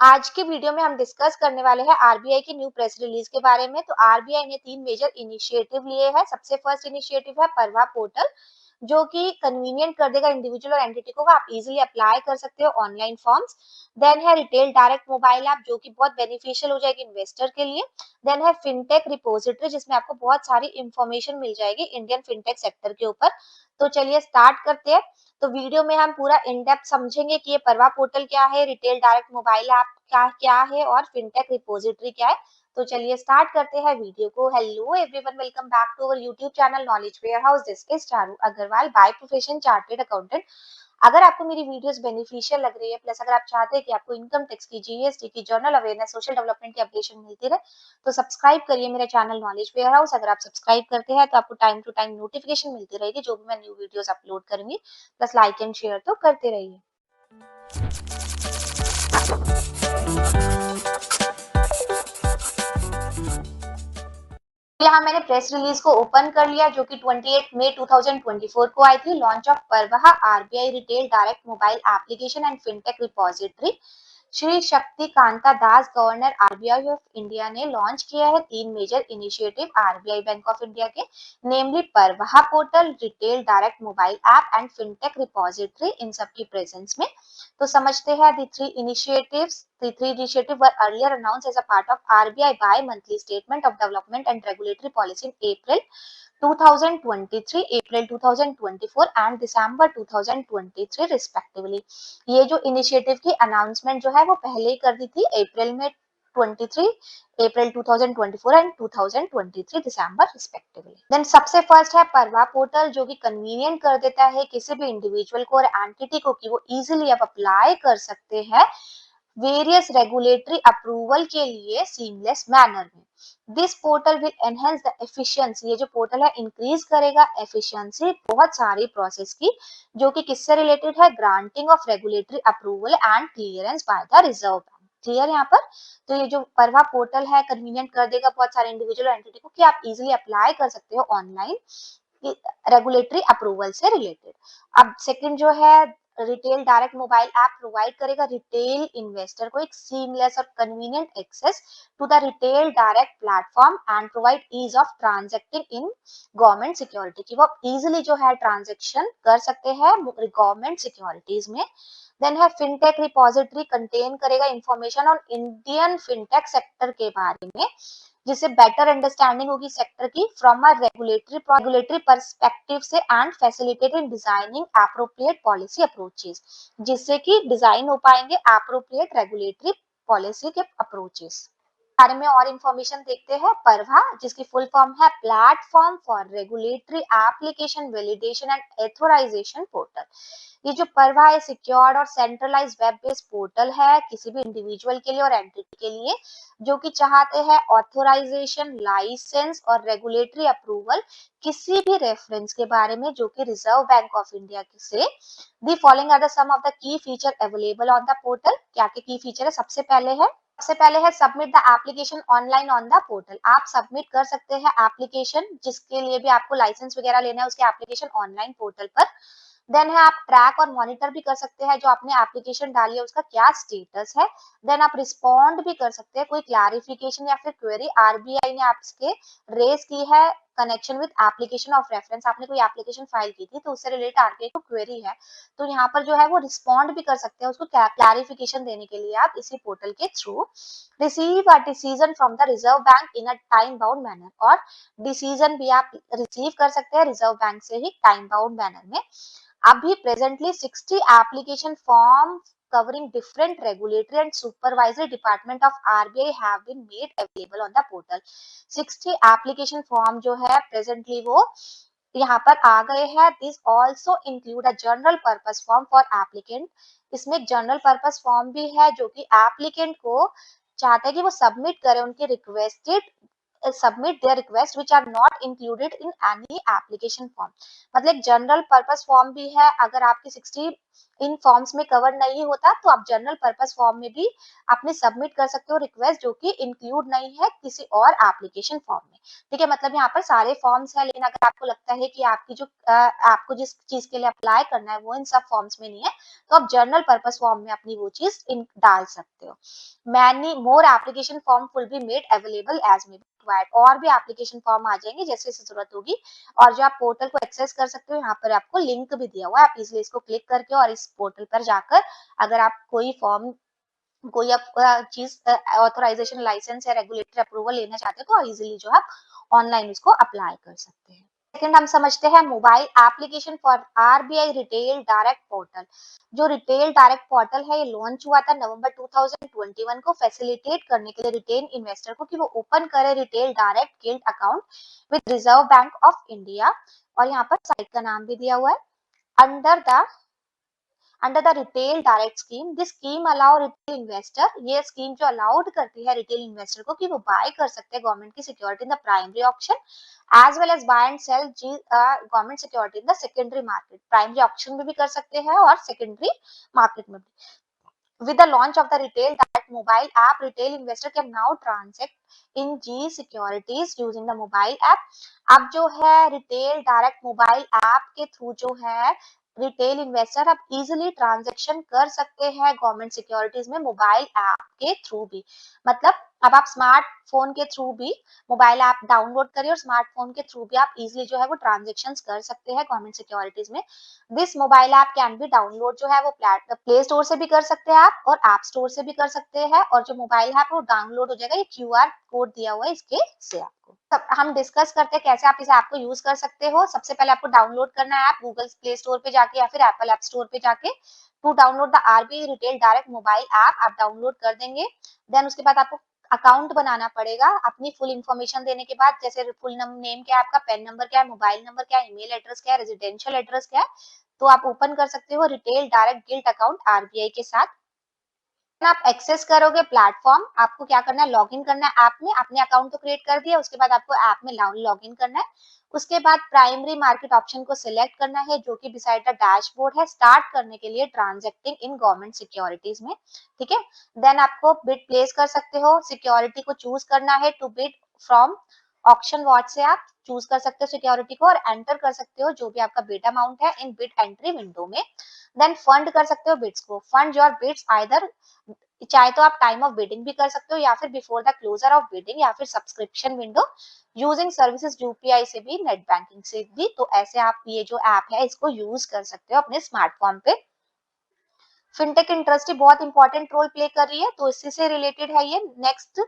आज के वीडियो में हम डिस्कस करने वाले हैं आरबीआई की न्यू प्रेस रिलीज के बारे में। तो आरबीआई ने 3 मेजर इनिशिएटिव लिए हैं। सबसे फर्स्ट इनिशिएटिव है परवा पोर्टल, जो कि कन्वीनियंट कर देगा इंडिविजुअल और एंटिटी को। आप इजीली अप्लाई कर सकते हो ऑनलाइन फॉर्म्स। देन है रिटेल डायरेक्ट मोबाइल ऐप, जो कि बहुत बेनिफिशियल हो जाएगी इन्वेस्टर के लिए। देन है फिनटेक रिपोजिटरी, जिसमें आपको बहुत सारी इंफॉर्मेशन मिल जाएगी इंडियन फिनटेक सेक्टर के ऊपर। तो चलिए स्टार्ट करते हैं। तो वीडियो में हम पूरा इन डेप्थ समझेंगे कि ये परवा पोर्टल क्या है, रिटेल डायरेक्ट मोबाइल ऐप क्या क्या है और फिनटेक रिपोजिटरी क्या है। तो चलिए स्टार्ट करते हैं वीडियो को। Hello everyone, welcome back to our YouTube channel knowledge warehouse. This is Charu Agarwal, by profession chartered accountant. अगर आपको मेरी वीडियोस बेनिफिशियल लग रही है, प्लस अगर आप चाहते हैं कि आपको इनकम टैक्स की, जीएसटी की, जर्नल अवेयरनेस, सोशल डेवलपमेंट की अपडेशन मिलती रहे, तो सब्सक्राइब करिए मेरा चैनल नॉलेज वेयरहाउस। अगर आप सब्सक्राइब करते हैं तो आपको टाइम टू टाइम नोटिफिकेशन मिलती रहेगी जो भी मैं न्यू वीडियोस अपलोड करूंगी। प्लस लाइक एंड शेयर तो करते रहिए। यहाँ मैंने प्रेस रिलीज को ओपन कर लिया, जो कि 28 मई 2024 को आई थी। Launch of Pravaah RBI retail direct mobile application and fintech repository. Shri Shaktikanta Das, governor RBI of India ने लॉन्च किया है 3 major initiative RBI bank of India के, namely Pravaah portal, retail direct mobile app and fintech repository, इन सब की presence में। तो समझते हैं the three initiatives. The three initiatives were earlier announced as a part of RBI bi-monthly statement of development and regulatory policy in April 2023, April 2024 and December 2023 respectively। ये जो initiative की अनाउंसमेंट जो है वो पहले ही कर दी थी, अप्रैल में 23, अप्रैल 2024 एंड 2023 दिसंबर रिस्पेक्टिवली। देन सबसे फर्स्ट है परवा पोर्टल, जो कि कन्वीनियंट कर देता है किसी भी इंडिविजुअल को और एंटिटी को कि वो इजीली अब अप्लाई कर सकते हैं वेरियस रेगुलेटरी अप्रूवल के लिए सीमलेस मैनर में। This portal will enhance the efficiency, ये जो पोर्टल है इंक्रीज करेगा एफिशिएंसी बहुत सारी प्रोसेस की, जो कि किससे रिलेटेड है, granting of regulatory approval and clearance bye the reserve bank. Clear यहाँ पर। तो ये जो परवा पोर्टल है कन्वीनियंट कर देगा बहुत सारे इंडिविजुअल एंटिटी को कि आप इजिली अप्लाई कर सकते हो ऑनलाइन रेगुलेटरी अप्रूवल से रिलेटेड। अब सेकंड जो है, retail direct mobile app provide करेगा रिटेल इन्वेस्टर को एक सीमलेस और convenient access to the retail direct platform and provide ease of transacting in government security, की वो इजिली जो है ट्रांजेक्शन कर सकते हैं गवर्नमेंट सिक्योरिटीज में। देन है फिनटेक रिपोजिटरी, कंटेन करेगा information on Indian fintech sector के बारे में, जिससे बेटर अंडरस्टैंडिंग होगी सेक्टर की फ्रॉम अ रेगुलेटरी पर्सपेक्टिव से and facilitate in designing appropriate policy approaches, जिससे कि डिजाइन हो पाएंगे एप्रोप्रिएट रेगुलेटरी पॉलिसी के अप्रोचेस। बारे में और इंफॉर्मेशन देखते हैं। परवा, जिसकी फुल फॉर्म है platform for regulatory application validation and authorisation portal. ये जो परवा है सिक्योर्ड और सेंट्रलाइज्ड वेब बेस्ड पोर्टल है किसी भी इंडिविजुअल के लिए और एंटिटी के लिए जो कि चाहते हैं ऑथोराइजेशन, लाइसेंस और रेगुलेटरी अप्रूवल किसी भी रेफरेंस के बारे में जो कि रिजर्व बैंक ऑफ इंडिया से। The following are the some of the key feature available on the portal. क्या क्या की फीचर है? सबसे पहले है submit the application online on the portal. आप सबमिट कर सकते हैं एप्लीकेशन, जिसके लिए भी आपको लाइसेंस वगैरह लेना है उसके एप्लीकेशन ऑनलाइन पोर्टल पर। देन है आप ट्रैक और मॉनिटर भी कर सकते हैं जो आपने एप्लीकेशन डाली है उसका क्या स्टेटस है। देन आप रिस्पॉन्ड भी कर सकते हैं कोई क्लैरिफिकेशन या फिर क्वेरी आरबीआई ने आपके रेज की है connection with application of reference. आपने कोई एप्लीकेशन फाइल की थी तो उससे रिलेटेड आरबीआई को क्वेरी है, तो यहाँ पर जो है वो रिस्पॉन्ड भी कर सकते हैं उसको क्लैरिफिकेशन देने के लिए आप इसी पोर्टल के through. Receive a decision from the reserve bank in a time bound manner, और डिसीजन भी आप रिसीव कर सकते हैं रिजर्व बैंक से ही टाइम बाउंड मैनर में। अभी presently 60 application form covering different regulatory and supervisory department of RBI have been made available on the portal। 60 application form जो है presently वो यहाँ पर आ गए हैं। This also include a general purpose form for applicant. इसमें एक जनरल पर्पस फॉर्म भी है जो कि एप्लीकेंट को चाहते हैं कि वो सबमिट करें उनकी requested submit their request which are not included in any application form। मतलब जनरल पर्पस फॉर्म भी है। अगर आपकी 60 इन फॉर्म्स में कवर नहीं होता तो आप जनरल पर्पस फॉर्म में भी आपने सबमिट कर सकते हो रिक्वेस्ट, जो कि इंक्लूड नहीं है किसी और एप्लीकेशन फॉर्म में। ठीक है, मतलब यहाँ पर सारे फॉर्म्स है, लेकिन अगर आपको लगता है कि आपकी जो आपको जिस चीज के लिए अप्लाई करना है वो इन सब फॉर्म्स में नहीं है, तो आप जनरल पर्पस फॉर्म में अपनी वो चीज डाल सकते हो। Many more application form will be made available as may be required, और भी एप्लीकेशन फॉर्म आ जाएंगे जैसे जैसे जरूरत होगी। और जो आप पोर्टल को एक्सेस कर सकते हो, यहाँ पर आपको लिंक भी दिया हुआ है, आप इजिली इसको क्लिक करके और इस पोर्टल पर जाकर अगर आप कोई फॉर्म, कोई आप चीज ऑथराइजेशन, लाइसेंस या रेगुलेटरी अप्रूवल लेना चाहते हो तो इजिली जो आप ऑनलाइन उसको अप्लाई कर सकते हैं। सेकंड हम समझते हैं mobile application for RBI retail direct portal. जो रिटेल डायरेक्ट पोर्टल है ये लॉन्च हुआ था नवंबर 2021 को, फैसिलिटेट करने के लिए रिटेल इन्वेस्टर को कि वो ओपन करे retail direct guild account with reserve bank of India. और यहाँ पर साइट का नाम भी दिया हुआ है, under the retail direct scheme. This scheme allow retail investor, ये स्कीम जो अलाउड करती है रिटेल इन्वेस्टर को कि वो बाय कर सकते हैं गवर्नमेंट की security in the primary auction as well as buy and sell government security in the secondary market. Primary auction में भी कर सकते हैं और सेकेंडरी मार्केट में भी। With the launch of the retail direct mobile app, retail investor can now transact in G securities using the mobile app. अब जो है रिटेल डायरेक्ट मोबाइल ऐप के थ्रू जो है रिटेल इन्वेस्टर अब इजिली ट्रांजेक्शन कर सकते हैं गवर्नमेंट सिक्योरिटीज में मोबाइल ऐप के थ्रू भी। मतलब अब आप स्मार्टफोन के थ्रू भी मोबाइल ऐप डाउनलोड करिए और स्मार्टफोन के थ्रू भी आप इजिली जो है वो ट्रांजेक्शन कर सकते हैं गवर्नमेंट सिक्योरिटीज में। This mobile app can be download जो है वो प्ले स्टोर से भी कर सकते हैं आप और ऐप स्टोर से भी कर सकते हैं, और जो मोबाइल ऐप वो डाउनलोड हो जाएगा, ये क्यूआर कोड दिया हुआ है इसके से आपको। तब हम डिस्कस करते हैं कैसे आप इस ऐप को यूज कर सकते हो। सबसे पहले आपको डाउनलोड करना है ऐप गूगल प्ले स्टोर पे जाके या फिर एप्पल ऐप स्टोर पे जाके। To download the RBI retail direct mobile app आप डाउनलोड कर देंगे। देन उसके बाद आपको अकाउंट बनाना पड़ेगा अपनी फुल इन्फॉर्मेशन देने के बाद, जैसे फुल नेम क्या है आपका, पेन नंबर क्या है, मोबाइल नंबर क्या है, ईमेल एड्रेस क्या है, रेजिडेंशियल एड्रेस क्या है, तो आप ओपन कर सकते हो retail direct guild account RBI के साथ। आप एक्सेस करोगे प्लेटफॉर्म, आपको क्या करना है, लॉगिन करना है ऐप में। आपने अकाउंट तो क्रिएट कर दिया, उसके बाद आपको ऐप में लॉगिन करना है। उसके बाद प्राइमरी मार्केट ऑप्शन को सिलेक्ट करना है जो कि बिसाइड द डैशबोर्ड है, स्टार्ट करने के लिए ट्रांजैक्टिंग इन गवर्नमेंट सिक्योरिटीज में। ठीक है, देन आपको बिड प्लेस कर सकते हो, सिक्योरिटी को चूज करना है to bid from auction watch से आप चूज कर सकते हो सिक्योरिटी को और एंटर कर सकते हो जो भी आपका बिड अमाउंट है इन बिड एंट्री विंडो में। देन फंड कर सकते हो बिड्स को, फंड योर बिड्स आइदर, चाहे तो आप टाइम ऑफ बिडिंग भी कर सकते हो या फिर before the closure of bidding या फिर subscription window using services UPI से भी, नेट बैंकिंग से भी। तो ऐसे आप ये जो ऐप है इसको यूज कर सकते हो अपने स्मार्टफोन पे। फिनटेक इंडस्ट्री बहुत इंपॉर्टेंट रोल प्ले कर रही है, तो इसी से रिलेटेड है ये। Next,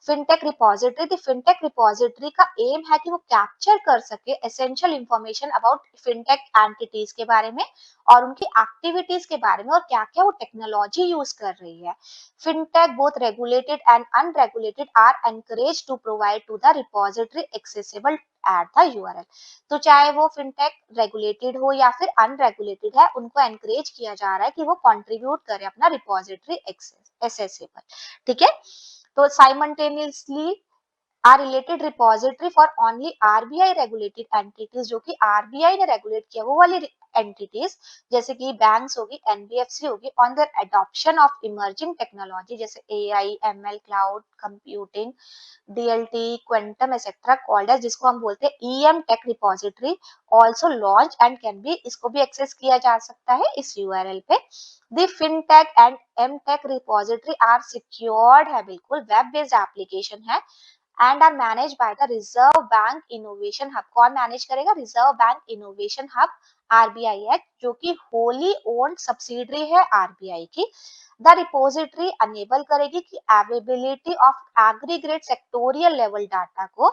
fintech repository. The fintech repository का एम है कि वो कैप्चर कर सके essential information about fintech entities के बारे में और उनकी एक्टिविटीज के बारे में और क्या क्या वो टेक्नोलॉजी यूज कर रही है। Fintech both regulated and unregulated are encourage to provide to the repository accessible at the URL. तो चाहे वो फिनटेक रेगुलेटेड हो या फिर अनरेगुलेटेड है, उनको एनकरेज किया जा रहा है कि वो कंट्रीब्यूट करे अपना रिपोजिटरी एक्सेसिबल। ठीक है, तो simultaneously are related repository for only RBI regulated entities, जो कि आरबीआई ने रेगुलेट किया वो वाली एंटिटीज जैसे कि बैंक्स होगी, एनबीएफसी होगी, on their adoption of emerging technology जैसे AI, ML, cloud computing, DLT, quantum etcetera, called as, जिसको हम बोलते हैं EM tech repository also launch and can be, इसको भी एक्सेस किया जा सकता है इस यूआरएल पे। The fintech and EmTech repository are secured है, बिल्कुल वेब बेस्ड एप्लीकेशन है and are managed by the reserve bank innovation hub. कौन मैनेज करेगा, reserve bank innovation hub RBI act, जो कि होली ओन्ड सब्सिडरी है आरबीआई की। द रिपोजिटरी अनेबल करेगी कि availability of aggregate sectoral level data को,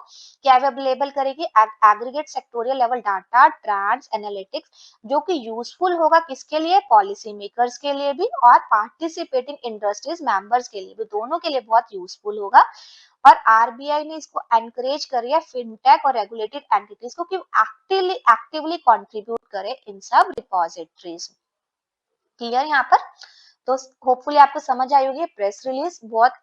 क्या अवेलेबल करेगी, aggregate sectoral level data, trans analytics, जो कि यूजफुल होगा किसके लिए, पॉलिसी मेकर्स के लिए भी और पार्टिसिपेटिंग इंडस्ट्रीज मेंबर्स के लिए भी, दोनों के लिए बहुत यूजफुल होगा। और आरबीआई ने इसको एनकरेज करी है फिनटेक और रेगुलेटेड एंटिटीज को कि एक्टिवली कंट्रीब्यूट करें इन सब रिपोजिटरीज। क्लियर यहाँ पर? तो होपफुली आपको समझ आई होगी, प्रेस रिलीज बहुत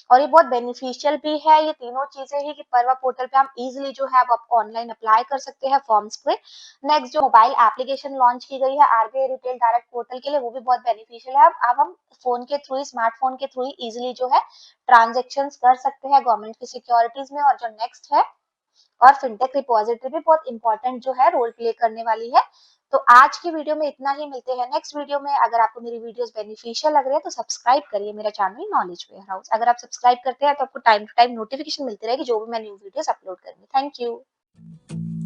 और ये बहुत बेनिफिशियल भी है, ये तीनों चीजें ही कि परवा पोर्टल पे हम इजीली जो है आप ऑनलाइन अप्लाई कर सकते हैं फॉर्म्स पे। नेक्स्ट जो मोबाइल एप्लीकेशन लॉन्च की गई है आरबीआई रिटेल डायरेक्ट पोर्टल के लिए, वो भी बहुत बेनिफिशियल है। अब हम फोन के थ्रू, स्मार्टफोन के थ्रू इजीली जो है ट्रांजेक्शन कर सकते हैं गवर्नमेंट की सिक्योरिटीज में। और जो नेक्स्ट है, और फिनटेक रिपोजिटरी भी बहुत इंपॉर्टेंट जो है रोल प्ले करने वाली है। तो आज की वीडियो में इतना ही, मिलते हैं नेक्स्ट वीडियो में। अगर आपको मेरी वीडियोस बेनिफिशियल लग रहे हैं तो सब्सक्राइब करिए मेरा चैनल नॉलेज वेयर हाउस। अगर आप सब्सक्राइब करते हैं तो आपको टाइम टू टाइम नोटिफिकेशन मिलती रहेगी जो भी मैं न्यू वीडियोस अपलोड करूंगी। Thank you.